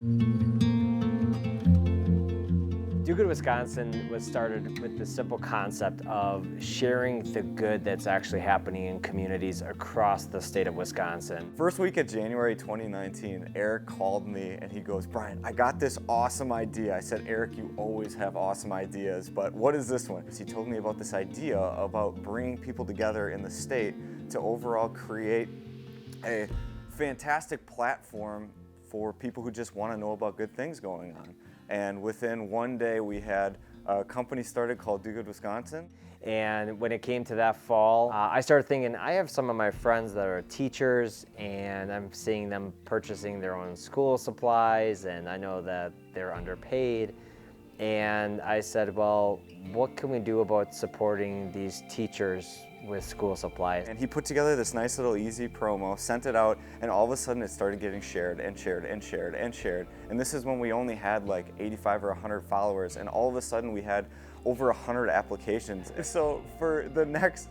Do Good Wisconsin was started with the simple concept of sharing the good that's actually happening in communities across the state of Wisconsin. First week of January 2019, Eric called me and he goes, "Brian, I got this awesome idea." I said, "Eric, you always have awesome ideas, but what is this one?" He told me about this idea about bringing people together in the state to overall create a fantastic platform for people who just want to know about good things going on. And within one day, we had a company started called Do Good Wisconsin. And when it came to that fall, I started thinking, I have some of my friends that are teachers, and I'm seeing them purchasing their own school supplies, and I know that they're underpaid. And I said, well, what can we do about supporting these teachers with school supplies? And he put together this nice little easy promo, sent it out, and all of a sudden it started getting shared and shared and shared and shared. And this is when we only had like 85 or 100 followers, and all of a sudden we had over 100 applications. So for the next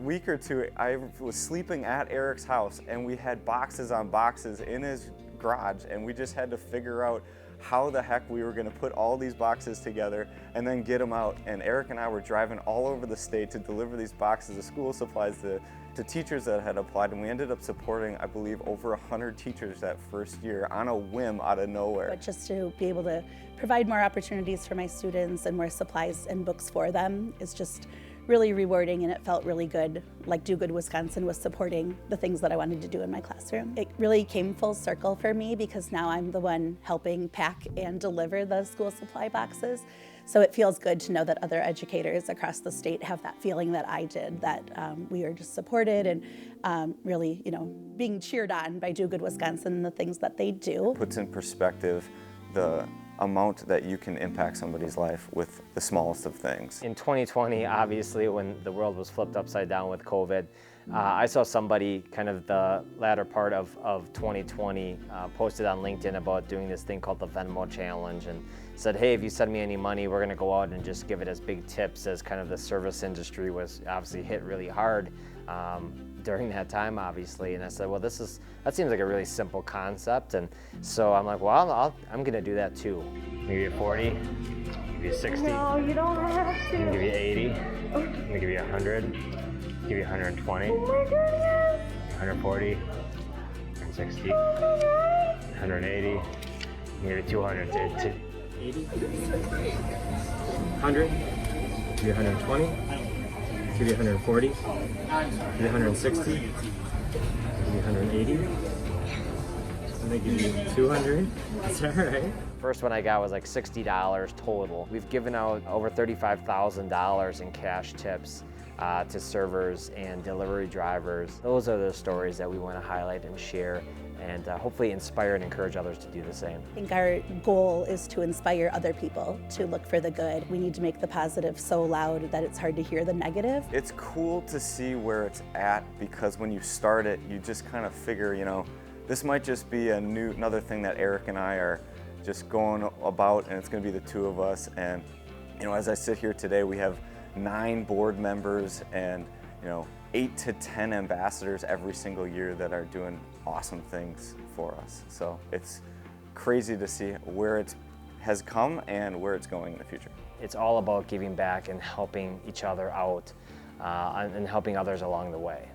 week or two, I was sleeping at Eric's house, and we had boxes on boxes in his garage, and we just had to figure out how the heck we were going to put all these boxes together and then get them out. And Eric and I were driving all over the state to deliver these boxes of school supplies to teachers that had applied, and we ended up supporting, I believe, over 100 teachers that first year on a whim out of nowhere. But just to be able to provide more opportunities for my students and more supplies and books for them is just really rewarding, and it felt really good, like Do Good Wisconsin was supporting the things that I wanted to do in my classroom. It really came full circle for me because now I'm the one helping pack and deliver the school supply boxes. So it feels good to know that other educators across the state have that feeling that I did, that we are just supported and really, being cheered on by Do Good Wisconsin and the things that they do. Puts in perspective the amount that you can impact somebody's life with the smallest of things. In 2020, obviously, when the world was flipped upside down with COVID, I saw somebody kind of the latter part of 2020 posted on LinkedIn about doing this thing called the Venmo Challenge, and said, hey, if you send me any money, we're gonna go out and just give it as big tips, as kind of the service industry was obviously hit really hard during that time, obviously. And I said, well, that seems like a really simple concept. And so I'm like, well, I'm gonna do that too. Maybe a 40, give you a 60. No, you don't have to. I'm gonna give you 80. I'm gonna give you 100. Give you 120. Oh my goodness. 140. 160. Oh my God. 180. Maybe 200. 80. 100. Give you 120. Give you 140. Give you 160. Give you 180. I'm gonna give you 200. Is that right? First one I got was like $60 total. We've given out over $35,000 in cash tips to servers and delivery drivers. Those are the stories that we want to highlight and share, and hopefully inspire and encourage others to do the same. I think our goal is to inspire other people to look for the good. We need to make the positive so loud that it's hard to hear the negative. It's cool to see where it's at, because when you start it, you just kind of figure, this might just be another thing that Eric and I are just going about, and it's going to be the two of us. And as I sit here today, we have 9 board members and 8 to 10 ambassadors every single year that are doing awesome things for us. So it's crazy to see where it has come and where it's going in the future. It's all about giving back and helping each other out and helping others along the way.